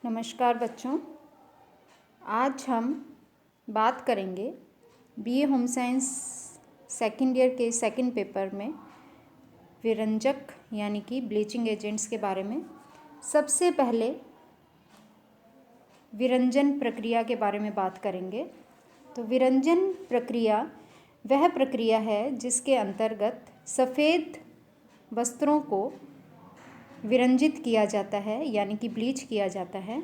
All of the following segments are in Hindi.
नमस्कार बच्चों। आज हम बात करेंगे BA home science second year के सेकंड पेपर में विरंजक यानी कि ब्लीचिंग एजेंट्स के बारे में। सबसे पहले विरंजन प्रक्रिया के बारे में बात करेंगे। तो विरंजन प्रक्रिया वह प्रक्रिया है जिसके अंतर्गत सफ़ेद वस्त्रों को विरंजित किया जाता है यानी कि ब्लीच किया जाता है।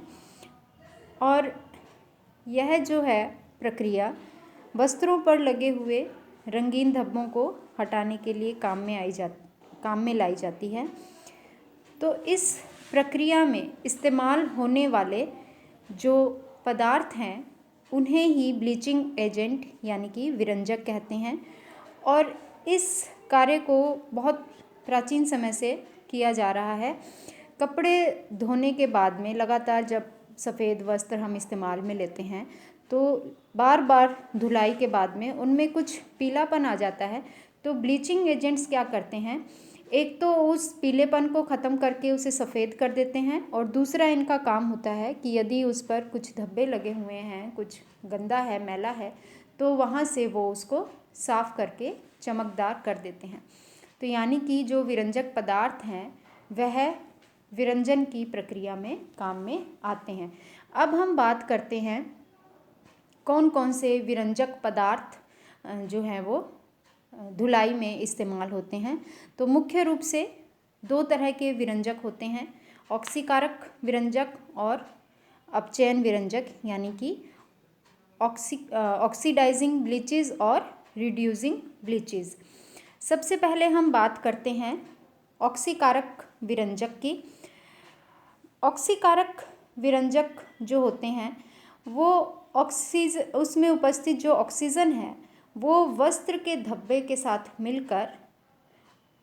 और यह जो है प्रक्रिया वस्त्रों पर लगे हुए रंगीन धब्बों को हटाने के लिए काम में लाई जाती है। तो इस प्रक्रिया में इस्तेमाल होने वाले जो पदार्थ हैं उन्हें ही ब्लीचिंग एजेंट यानी कि विरंजक कहते हैं। और इस कार्य को बहुत प्राचीन समय से किया जा रहा है। कपड़े धोने के बाद में लगातार जब सफ़ेद वस्त्र हम इस्तेमाल में लेते हैं तो बार बार धुलाई के बाद में उनमें कुछ पीलापन आ जाता है। तो ब्लीचिंग एजेंट्स क्या करते हैं, एक तो उस पीलेपन को ख़त्म करके उसे सफ़ेद कर देते हैं, और दूसरा इनका काम होता है कि यदि उस पर कुछ धब्बे लगे हुए हैं, कुछ गंदा है, मैला है, तो वहाँ से वो उसको साफ़ करके चमकदार कर देते हैं। तो यानी कि जो विरंजक पदार्थ हैं वह विरंजन की प्रक्रिया में काम में आते हैं। अब हम बात करते हैं कौन कौन से विरंजक पदार्थ जो हैं वो धुलाई में इस्तेमाल होते हैं। तो मुख्य रूप से दो तरह के विरंजक होते हैं, ऑक्सीकारक विरंजक और अपचयन विरंजक यानी कि ऑक्सीडाइजिंग ब्लीचेस और रिड्यूसिंग ब्लीचेस। सबसे पहले हम बात करते हैं ऑक्सीकारक विरंजक की। ऑक्सीकारक विरंजक जो होते हैं वो उसमें उपस्थित जो ऑक्सीजन है वो वस्त्र के धब्बे के साथ मिलकर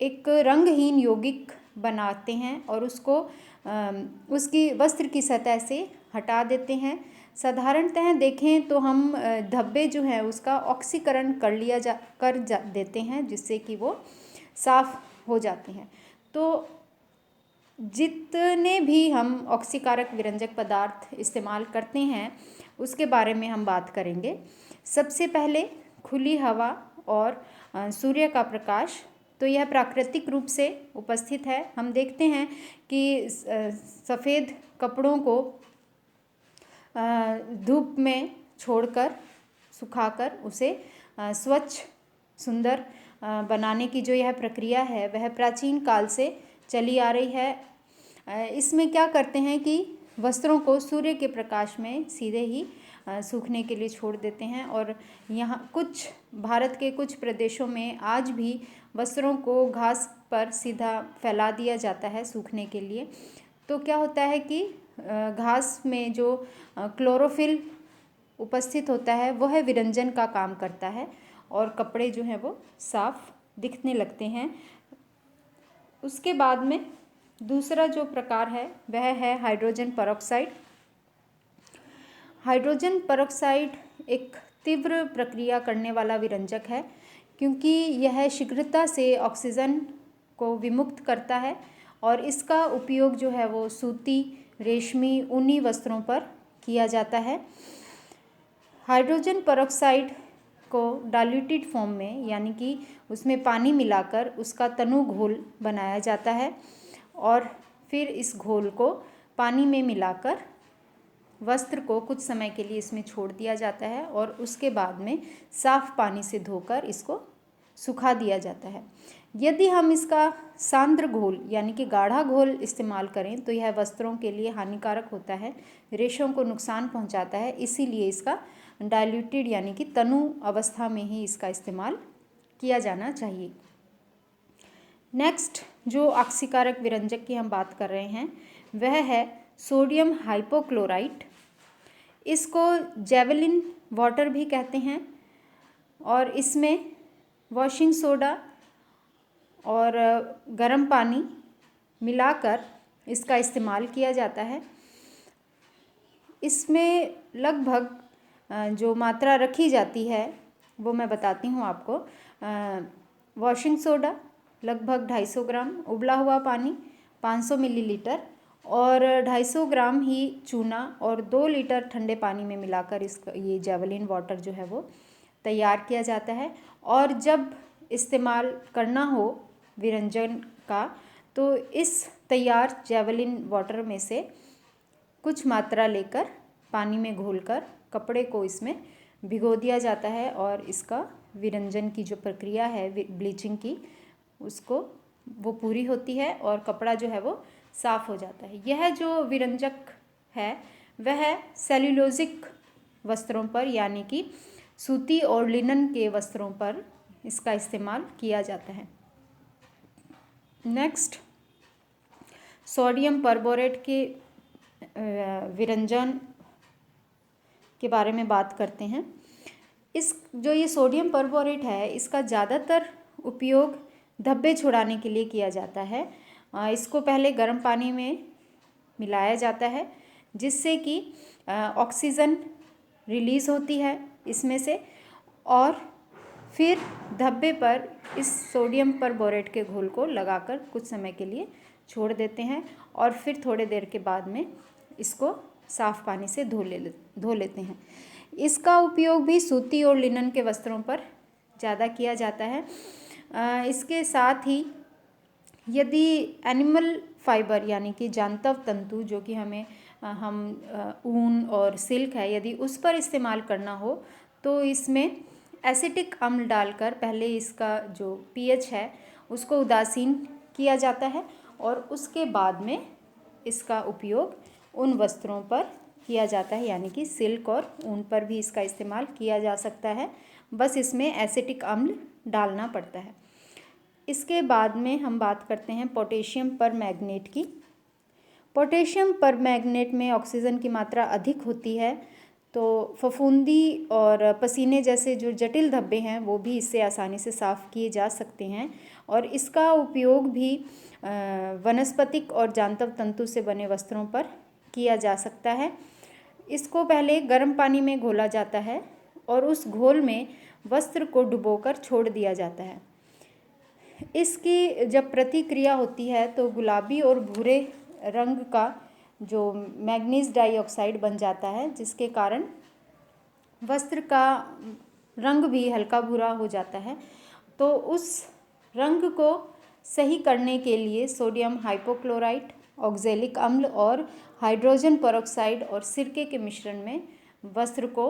एक रंगहीन यौगिक बनाते हैं और उसको उसकी वस्त्र की सतह से हटा देते हैं। साधारणतः देखें तो हम धब्बे जो हैं उसका ऑक्सीकरण कर देते हैं जिससे कि वो साफ़ हो जाते हैं। तो जितने भी हम ऑक्सीकारक विरंजक पदार्थ इस्तेमाल करते हैं उसके बारे में हम बात करेंगे। सबसे पहले खुली हवा और सूर्य का प्रकाश। तो यह प्राकृतिक रूप से उपस्थित है। हम देखते हैं कि सफ़ेद कपड़ों को धूप में छोड़कर सुखाकर उसे स्वच्छ सुंदर बनाने की जो यह प्रक्रिया है वह प्राचीन काल से चली आ रही है। इसमें क्या करते हैं कि वस्त्रों को सूर्य के प्रकाश में सीधे ही सूखने के लिए छोड़ देते हैं। और यहाँ भारत के कुछ प्रदेशों में आज भी वस्त्रों को घास पर सीधा फैला दिया जाता है सूखने के लिए। तो क्या होता है कि घास में जो क्लोरोफिल उपस्थित होता है वह विरंजन का काम करता है और कपड़े जो हैं वो साफ दिखने लगते हैं। उसके बाद में दूसरा जो प्रकार है वह है हाइड्रोजन पेरोक्साइड। हाइड्रोजन पेरोक्साइड एक तीव्र प्रक्रिया करने वाला विरंजक है क्योंकि यह शीघ्रता से ऑक्सीजन को विमुक्त करता है और इसका उपयोग जो है वो सूती, रेशमी, ऊनी वस्त्रों पर किया जाता है। हाइड्रोजन पेरोक्साइड को डाइल्यूटेड फॉर्म में यानी कि उसमें पानी मिलाकर उसका तनु घोल बनाया जाता है और फिर इस घोल को पानी में मिलाकर वस्त्र को कुछ समय के लिए इसमें छोड़ दिया जाता है और उसके बाद में साफ़ पानी से धोकर इसको सुखा दिया जाता है। यदि हम इसका सांद्र घोल यानी कि गाढ़ा घोल इस्तेमाल करें तो यह वस्त्रों के लिए हानिकारक होता है, रेशों को नुकसान पहुंचाता है। इसीलिए इसका डाइल्यूटेड यानी कि तनु अवस्था में ही इसका इस्तेमाल किया जाना चाहिए। नेक्स्ट जो ऑक्सीकारक विरंजक की हम बात कर रहे हैं वह है सोडियम हाइपोक्लोराइट। इसको जेवलिन वाटर भी कहते हैं और इसमें वॉशिंग सोडा और गर्म पानी मिलाकर इसका इस्तेमाल किया जाता है। इसमें लगभग जो मात्रा रखी जाती है वो मैं बताती हूँ आपको। वॉशिंग सोडा लगभग 250 ग्राम, उबला हुआ पानी 500 मिलीलीटर और 250 ग्राम ही चूना और 2 लीटर ठंडे पानी में मिलाकर ये जेवलिन वाटर जो है वो तैयार किया जाता है। और जब इस्तेमाल करना हो विरंजन का तो इस तैयार जेवलिन वाटर में से कुछ मात्रा लेकर पानी में घोलकर कपड़े को इसमें भिगो दिया जाता है और इसका विरंजन की जो प्रक्रिया है ब्लीचिंग की उसको वो पूरी होती है और कपड़ा जो है वो साफ़ हो जाता है। यह जो विरंजक है वह सेल्यूलोजिक वस्त्रों पर यानी कि सूती और लिनन के वस्त्रों पर इसका इस्तेमाल किया जाता है। नेक्स्ट, सोडियम परबोरेट के विरंजन के बारे में बात करते हैं। ये सोडियम परबोरेट है इसका ज़्यादातर उपयोग धब्बे छुड़ाने के लिए किया जाता है। इसको पहले गर्म पानी में मिलाया जाता है जिससे कि ऑक्सीजन रिलीज़ होती है इसमें से और फिर धब्बे पर इस सोडियम परबोरेट के घोल को लगाकर कुछ समय के लिए छोड़ देते हैं और फिर थोड़े देर के बाद में इसको साफ़ पानी से धो लेते हैं। इसका उपयोग भी सूती और लिनन के वस्त्रों पर ज़्यादा किया जाता है। इसके साथ ही यदि एनिमल फाइबर यानी कि जांतव तंतु जो कि हम ऊन और सिल्क है यदि उस पर इस्तेमाल करना हो तो इसमें एसिटिक अम्ल डालकर पहले इसका जो पीएच है उसको उदासीन किया जाता है और उसके बाद में इसका उपयोग उन वस्त्रों पर किया जाता है यानी कि सिल्क और ऊन पर भी इसका इस्तेमाल किया जा सकता है, बस इसमें एसिटिक अम्ल डालना पड़ता है। इसके बाद में हम बात करते हैं पोटेशियम परमैंगनेट की। पोटेशियम परमैंगनेट में ऑक्सीजन की मात्रा अधिक होती है तो फफूंदी और पसीने जैसे जो जटिल धब्बे हैं वो भी इससे आसानी से साफ़ किए जा सकते हैं और इसका उपयोग भी वनस्पतिक और जांतव तंतु से बने वस्त्रों पर किया जा सकता है। इसको पहले गर्म पानी में घोला जाता है और उस घोल में वस्त्र को डुबोकर छोड़ दिया जाता है। इसकी जब प्रतिक्रिया होती है तो गुलाबी और भूरे रंग का जो मैग्नीज डाइऑक्साइड बन जाता है जिसके कारण वस्त्र का रंग भी हल्का भूरा हो जाता है। तो उस रंग को सही करने के लिए सोडियम हाइपोक्लोराइट, ऑक्जेलिक अम्ल और हाइड्रोजन पेरोक्साइड और सिरके के मिश्रण में वस्त्र को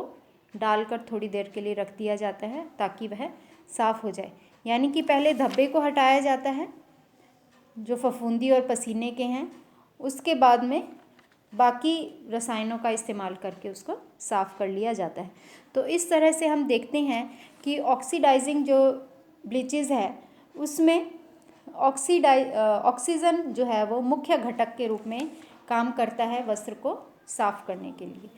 डालकर थोड़ी देर के लिए रख दिया जाता है ताकि वह साफ़ हो जाए। यानी कि पहले धब्बे को हटाया जाता है जो फफूंदी और पसीने के हैं, उसके बाद में बाकी रसायनों का इस्तेमाल करके उसको साफ़ कर लिया जाता है। तो इस तरह से हम देखते हैं कि ऑक्सीडाइजिंग जो ब्लीचेस है उसमें ऑक्सीजन जो है वो मुख्य घटक के रूप में काम करता है वस्त्र को साफ़ करने के लिए।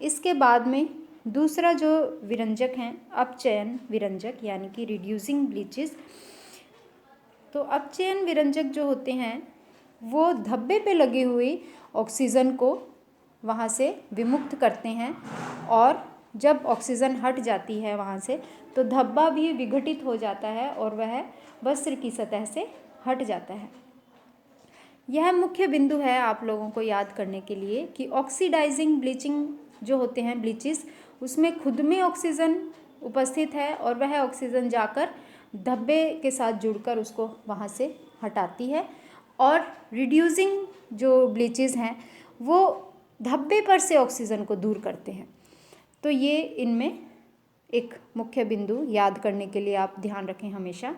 इसके बाद में दूसरा जो विरंजक हैं अपचयन विरंजक यानी कि रिड्यूसिंग ब्लीचेस। तो अपचयन विरंजक जो होते हैं वो धब्बे पे लगी हुई ऑक्सीजन को वहाँ से विमुक्त करते हैं और जब ऑक्सीजन हट जाती है वहाँ से तो धब्बा भी विघटित हो जाता है और वह वस्त्र की सतह से हट जाता है। यह मुख्य बिंदु है आप लोगों को याद करने के लिए कि ऑक्सीडाइजिंग ब्लीचिंग जो होते हैं ब्लीचेस उसमें खुद में ऑक्सीजन उपस्थित है और वह ऑक्सीजन जाकर धब्बे के साथ जुड़कर उसको वहाँ से हटाती है और रिड्यूसिंग जो ब्लीचेस हैं वो धब्बे पर से ऑक्सीजन को दूर करते हैं। तो ये इनमें एक मुख्य बिंदु याद करने के लिए आप ध्यान रखें हमेशा।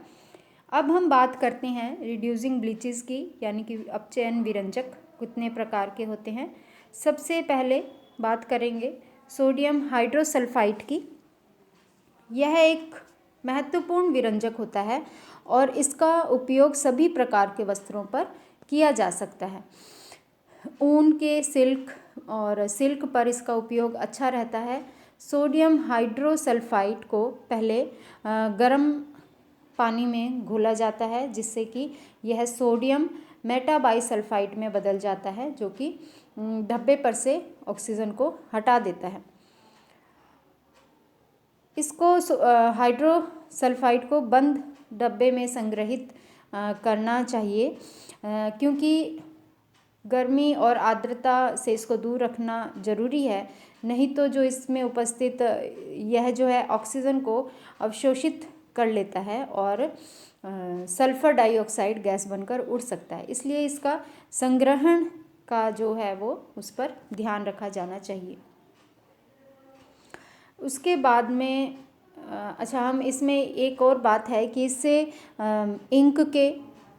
अब हम बात करते हैं रिड्यूसिंग ब्लीचेस की यानी कि अपचयन विरंजक कितने प्रकार के होते हैं। सबसे पहले बात करेंगे सोडियम हाइड्रोसल्फाइड की। यह एक महत्वपूर्ण विरंजक होता है और इसका उपयोग सभी प्रकार के वस्त्रों पर किया जा सकता है। ऊन के सिल्क पर इसका उपयोग अच्छा रहता है। सोडियम हाइड्रोसल्फाइड को पहले गर्म पानी में घोला जाता है जिससे कि यह सोडियम मेटाबाइसल्फाइड में बदल जाता है जो कि धब्बे पर से ऑक्सीजन को हटा देता है। इसको हाइड्रोसल्फाइड को बंद डब्बे में संग्रहित करना चाहिए क्योंकि गर्मी और आर्द्रता से इसको दूर रखना ज़रूरी है, नहीं तो जो इसमें उपस्थित यह जो है ऑक्सीजन को अवशोषित कर लेता है और सल्फ़र डाइऑक्साइड गैस बनकर उड़ सकता है। इसलिए इसका संग्रहण का जो है वो उस पर ध्यान रखा जाना चाहिए। उसके बाद में अच्छा, हम इसमें एक और बात है कि इससे इंक के,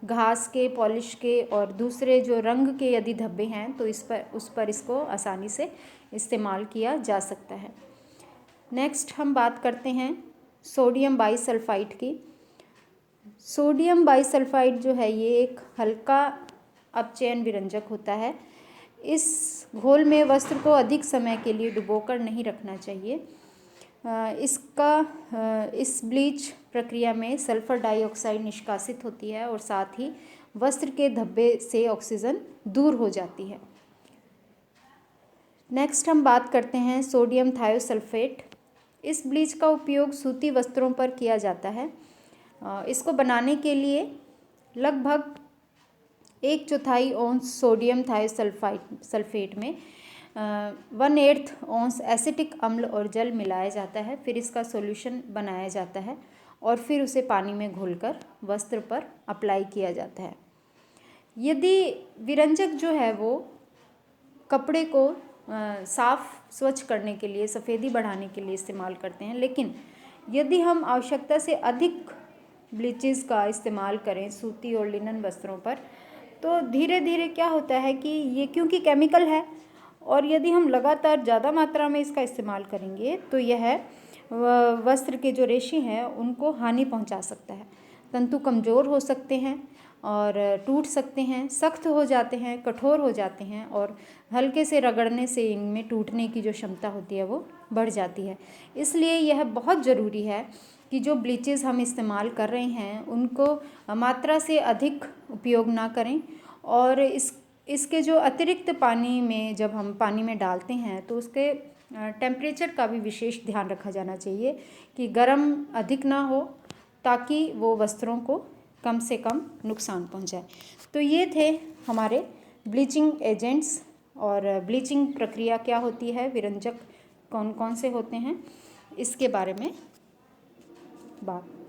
घास के, पॉलिश के और दूसरे जो रंग के यदि धब्बे हैं तो उस पर इसको आसानी से इस्तेमाल किया जा सकता है। नेक्स्ट हम बात करते हैं सोडियम बाईसल्फाइड की। सोडियम बाईसल्फाइड जो है ये एक हल्का अपचयन विरंजक होता है। इस घोल में वस्त्र को अधिक समय के लिए डुबोकर नहीं रखना चाहिए। इस ब्लीच प्रक्रिया में सल्फ़र डाइऑक्साइड निष्कासित होती है और साथ ही वस्त्र के धब्बे से ऑक्सीजन दूर हो जाती है। नेक्स्ट हम बात करते हैं सोडियम थायोसल्फेट। इस ब्लीच का उपयोग सूती वस्त्रों पर किया जाता है। इसको बनाने के लिए लगभग 1/4 औंस सोडियम थायोसल्फेट में 1/8 औंस एसिटिक अम्ल और जल मिलाया जाता है। फिर इसका सॉल्यूशन बनाया जाता है और फिर उसे पानी में घोलकर वस्त्र पर अप्लाई किया जाता है। यदि विरंजक जो है वो कपड़े को साफ स्वच्छ करने के लिए, सफ़ेदी बढ़ाने के लिए इस्तेमाल करते हैं, लेकिन यदि हम आवश्यकता से अधिक ब्लीचेस का इस्तेमाल करें सूती और लिनन वस्त्रों पर, तो धीरे धीरे क्या होता है कि ये क्योंकि केमिकल है और यदि हम लगातार ज़्यादा मात्रा में इसका इस्तेमाल करेंगे तो यह वस्त्र के जो रेशे हैं उनको हानि पहुंचा सकता है। तंतु कमज़ोर हो सकते हैं और टूट सकते हैं, सख्त हो जाते हैं, कठोर हो जाते हैं और हल्के से रगड़ने से इनमें टूटने की जो क्षमता होती है वो बढ़ जाती है। इसलिए यह बहुत ज़रूरी है कि जो ब्लीचेस हम इस्तेमाल कर रहे हैं उनको मात्रा से अधिक उपयोग ना करें और इसके जो अतिरिक्त पानी में जब हम पानी में डालते हैं तो उसके टेम्परेचर का भी विशेष ध्यान रखा जाना चाहिए कि गर्म अधिक ना हो ताकि वो वस्त्रों को कम से कम नुकसान पहुंचाए। तो ये थे हमारे ब्लीचिंग एजेंट्स और ब्लीचिंग प्रक्रिया क्या होती है, विरंजक कौन कौन से होते हैं, इसके बारे में बात।